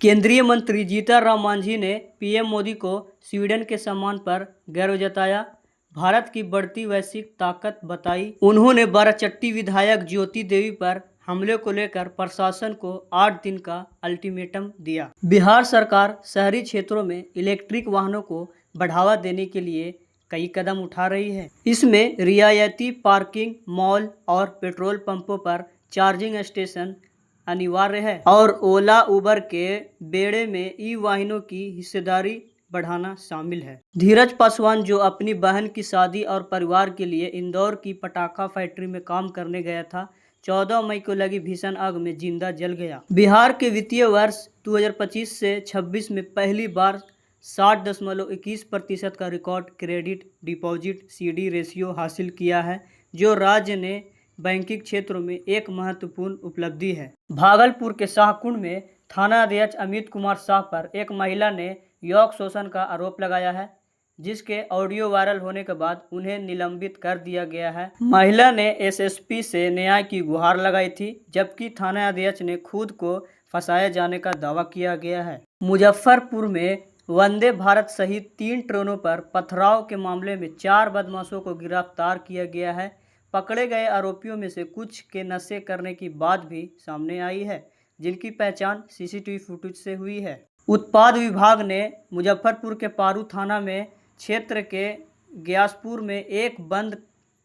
केंद्रीय मंत्री जीतन राम मांझी ने पीएम मोदी को स्वीडन के सम्मान पर गर्व जताया। भारत की बढ़ती वैश्विक ताकत बताई। उन्होंने बाराचट्टी विधायक ज्योति देवी पर हमले को लेकर प्रशासन को 8 दिन का अल्टीमेटम दिया। बिहार सरकार शहरी क्षेत्रों में इलेक्ट्रिक वाहनों को बढ़ावा देने के लिए कई कदम उठा रही है। इसमें रियायती पार्किंग, मॉल और पेट्रोल पंपों पर चार्जिंग स्टेशन अनिवार्य है और ओला उबर के बेड़े में ई वाहनों की हिस्सेदारी बढ़ाना शामिल है। धीरज पासवान, जो अपनी बहन की शादी और परिवार के लिए इंदौर की पटाखा फैक्ट्री में काम करने गया था, 14 मई को लगी भीषण आग में जिंदा जल गया। बिहार के वित्तीय वर्ष 2025 से 26 में पहली बार 60.21% का record credit deposit CD ratio हासिल किया है, जो राज्य ने बैंकिंग क्षेत्रों में एक महत्वपूर्ण उपलब्धि है। भागलपुर के शाहकुंड में थाना अध्यक्ष अमित कुमार शाह पर एक महिला ने यौन शोषण का आरोप लगाया है, जिसके ऑडियो वायरल होने के बाद उन्हें निलंबित कर दिया गया है। महिला ने SSP से न्याय की गुहार लगाई थी, जबकि थाना अध्यक्ष ने खुद को फंसाए जाने का दावा किया गया है। मुजफ्फरपुर में वंदे भारत सहित 3 ट्रेनों पर पथराव के मामले में 4 बदमाशों को गिरफ्तार किया गया है। पकड़े गए आरोपियों में से कुछ के नशे करने की बात भी सामने आई है, जिनकी पहचान CCTV फुटेज से हुई है। उत्पाद विभाग ने मुजफ्फरपुर के पारू थाना में क्षेत्र के ग्यासपुर में एक बंद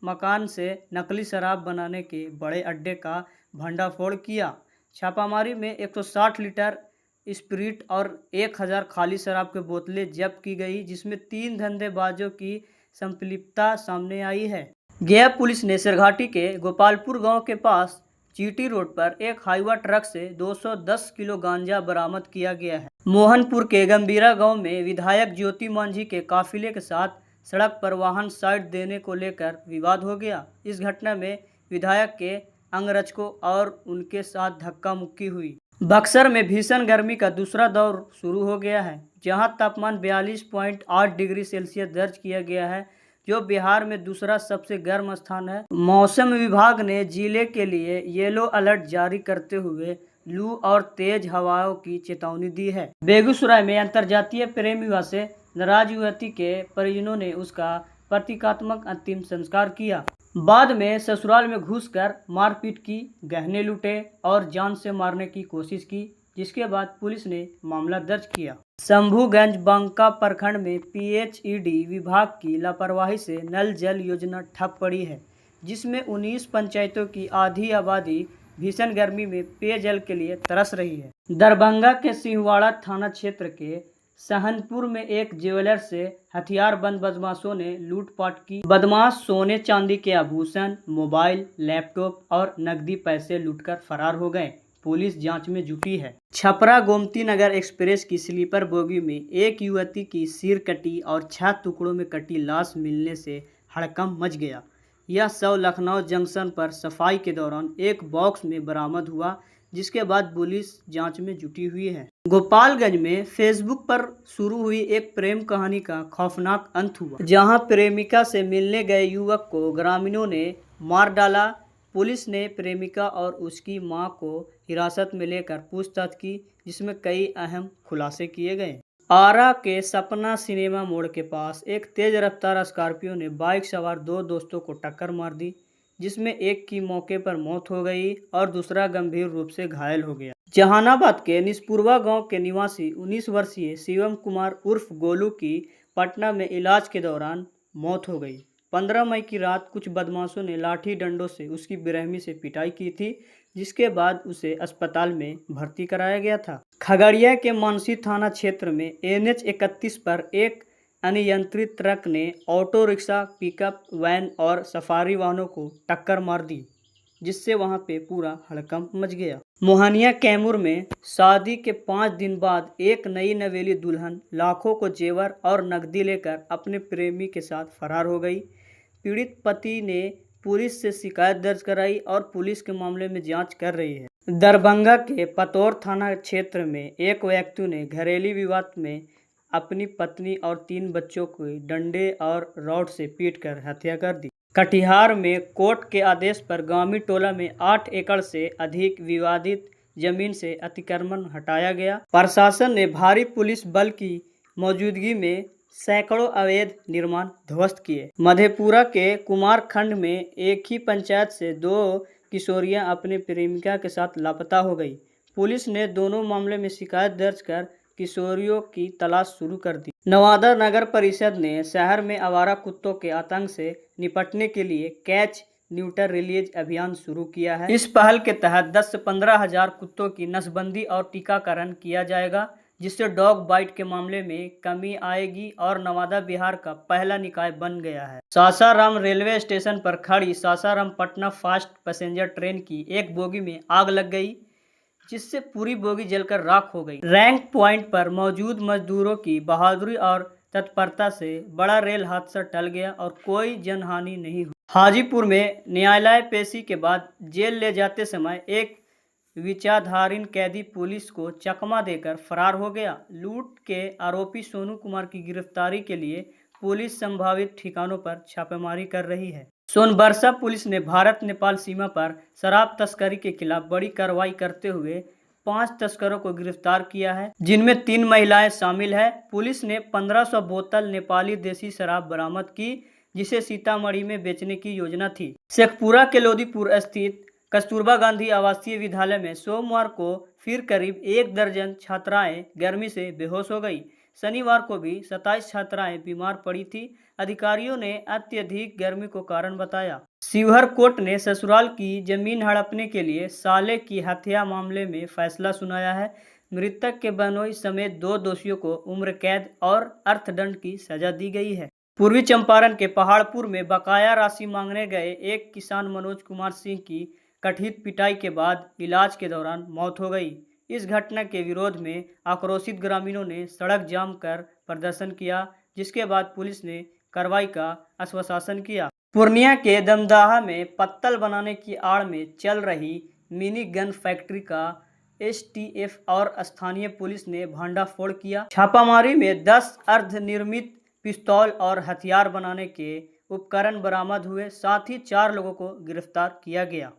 मकान से नकली शराब बनाने के बड़े अड्डे का भंडाफोड़ किया। छापामारी में 160 लीटर स्पिरिट और 1000 खाली शराब की बोतलें जब्त की गई, जिसमें 3 धंधेबाजों की संलिप्तता सामने आई है। गया पुलिस ने सिरघाटी के गोपालपुर गांव के पास चीटी रोड पर एक हाईवा ट्रक से 210 किलो गांजा बरामद किया गया है। मोहनपुर के गंभीरा गांव में विधायक ज्योति मांझी के काफिले के साथ सड़क पर वाहन साइड देने को लेकर विवाद हो गया। इस घटना में विधायक के अंगरक्षकों और उनके साथ धक्का मुक्की हुई। बक्सर में भीषण गर्मी का दूसरा दौर शुरू हो गया है, जहां तापमान 42.8 डिग्री सेल्सियस दर्ज किया गया है, जो बिहार में दूसरा सबसे गर्म स्थान है। मौसम विभाग ने जिले के लिए येलो अलर्ट जारी करते हुए लू और तेज हवाओं की चेतावनी दी है। बेगूसराय में अंतर्राज्यीय प्रेम विवाह से नाराज युवती के परिजनों ने उसका प्रतीकात्मक अंतिम संस्कार किया। बाद में ससुराल में घुसकर मारपीट की, गहने लूटे और जान से मारने की कोशिश की, जिसके बाद पुलिस ने मामला दर्ज किया। शंभूगंज बांका प्रखंड में PHED विभाग की लापरवाही से नल जल योजना ठप पड़ी है, जिसमें 19 पंचायतों की आधी आबादी भीषण गर्मी में पेयजल के लिए तरस रही है। दरभंगा के सिंहवाड़ा थाना क्षेत्र के सहनपुर में एक ज्वेलर से हथियारबंद बदमाशों ने लूटपाट की। बदमाश सोने चांदी के आभूषण, मोबाइल, लैपटॉप और नकदी पैसे लूटकर फरार हो गए। पुलिस जांच में जुटी है। छपरा गोमती नगर एक्सप्रेस की स्लीपर बोगी में एक युवती की सिर कटी और 6 टुकड़ों में कटी लाश मिलने से हड़कंप मच गया। यह शव लखनऊ जंक्शन पर सफाई के दौरान एक बॉक्स में बरामद हुआ, जिसके बाद पुलिस जांच में जुटी हुई है। गोपालगंज में फेसबुक पर शुरू हुई एक प्रेम कहानी का खौफनाक अंत हुआ, जहां प्रेमिका से मिलने गए युवक को ग्रामीणों ने मार डाला। पुलिस ने प्रेमिका और उसकी मां को हिरासत में लेकर पूछताछ की, जिसमें कई अहम खुलासे किए गए। आरा के सपना सिनेमा मोड़ के पास एक तेज रफ्तार स्कॉर्पियो ने बाइक सवार 2 दोस्तों को टक्कर मार दी, जिसमें एक की मौके पर मौत हो गई और दूसरा गंभीर रूप से घायल हो गया। जहानाबाद के निसपुरवा गांव के निवासी 19 वर्षीय शिवम कुमार उर्फ गोलू की पटना में इलाज के दौरान मौत हो गई। 15 मई की रात कुछ बदमाशों ने लाठी डंडों से उसकी बेरहमी से पिटाई की थी, जिसके बाद उसे अस्पताल में भर्ती कराया गया था। खगड़िया के मानसी थाना क्षेत्र में NH 31 पर एक अनियंत्रित ट्रक ने ऑटो रिक्शा, पिकअप वैन और सफारी वाहनों को टक्कर मार दी, जिससे वहां पे पूरा हड़कंप मच गया। मोहनिया कैमूर में शादी के 5 दिन बाद एक नई नवेली दुल्हन लाखों को जेवर और नकदी लेकर अपने प्रेमी के साथ फरार हो गई। पीड़ित पति ने पुलिस से शिकायत दर्ज कराई और पुलिस के मामले में जांच कर रही है। दरभंगा के पतौर थाना क्षेत्र में एक व्यक्ति ने घरेलू विवाद में अपनी पत्नी और 3 बच्चों को डंडे और रॉड से पीटकर हत्या कर दी। कटिहार में कोर्ट के आदेश पर गामी टोला में 8 एकड़ से अधिक विवादित जमीन से अतिक्रमण हटाया गया। प्रशासन ने भारी पुलिस बल की मौजूदगी में सैकड़ों अवैध निर्माण ध्वस्त किए। मधेपुरा के कुमारखंड में एक ही पंचायत से 2 किशोरियां अपने प्रेमिका के साथ लापता हो गई। पुलिस ने दोनों मामले में शिकायत दर्ज कर किशोरियों की तलाश शुरू कर दी। नवादा नगर परिषद ने शहर में आवारा कुत्तों के आतंक से निपटने के लिए कैच न्यूटर रिलीज अभियान शुरू किया है। इस पहल के तहत 10 से 15 हजार कुत्तों की नसबंदी और टीकाकरण किया जाएगा, जिससे डॉग बाइट के मामले में कमी आएगी और नवादा बिहार का पहला निकाय बन गया है। सासाराम रेलवे स्टेशन पर खड़ी Sasaram Patna fast passenger train की एक बोगी में आग लग गई, जिससे पूरी बोगी जलकर राख हो गई। रैंक पॉइंट पर मौजूद मजदूरों की बहादुरी और तत्परता से बड़ा रेल हादसा टल गया और कोई जनहानि नहीं हुई। हाजीपुर में न्यायालय पेशी के बाद जेल ले जाते समय एक विचारधारीण कैदी पुलिस को चकमा देकर फरार हो गया। लूट के आरोपी सोनू कुमार की गिरफ्तारी के लिए पुलिस संभावित ठिकानों पर छापेमारी कर रही है। सोनबरसा पुलिस ने भारत नेपाल सीमा पर शराब तस्करी के खिलाफ बड़ी कार्रवाई करते हुए 5 तस्करों को गिरफ्तार किया है, जिनमें 3 महिलाएं शामिल है। पुलिस ने 1500 बोतल नेपाली देसी शराब बरामद की, जिसे सीतामढ़ी में बेचने की योजना थी। शेखपुरा के लोदीपुर स्थित कस्तूरबा गांधी आवासीय विद्यालय में सोमवार को फिर करीब 1 दर्जन छात्राएं गर्मी से बेहोश हो गई। शनिवार को भी 27 छात्राएं बीमार पड़ी थी। अधिकारियों ने अत्यधिक गर्मी को कारण बताया। शिवहर कोर्ट ने ससुराल की जमीन हड़पने के लिए साले की हत्या मामले में फैसला सुनाया है। मृतक के बहनोई समेत 2 दोषियों को उम्र कैद और अर्थदंड की सजा दी गई है। पूर्वी चंपारण के पहाड़पुर में बकाया राशि मांगने गए एक किसान मनोज कुमार सिंह की कथित पिटाई के बाद इलाज के दौरान मौत हो गई। इस घटना के विरोध में आक्रोशित ग्रामीणों ने सड़क जाम कर प्रदर्शन किया, जिसके बाद पुलिस ने कार्रवाई का आश्वासन किया। पूर्णिया के दमदाहा में पत्तल बनाने की आड़ में चल रही मिनी गन फैक्ट्री का एसटीएफ और स्थानीय पुलिस ने भंडाफोड़ किया। छापामारी में 10 अर्धनिर्मित पिस्तौल और हथियार बनाने के उपकरण बरामद हुए, साथ ही 4 लोगों को गिरफ्तार किया गया।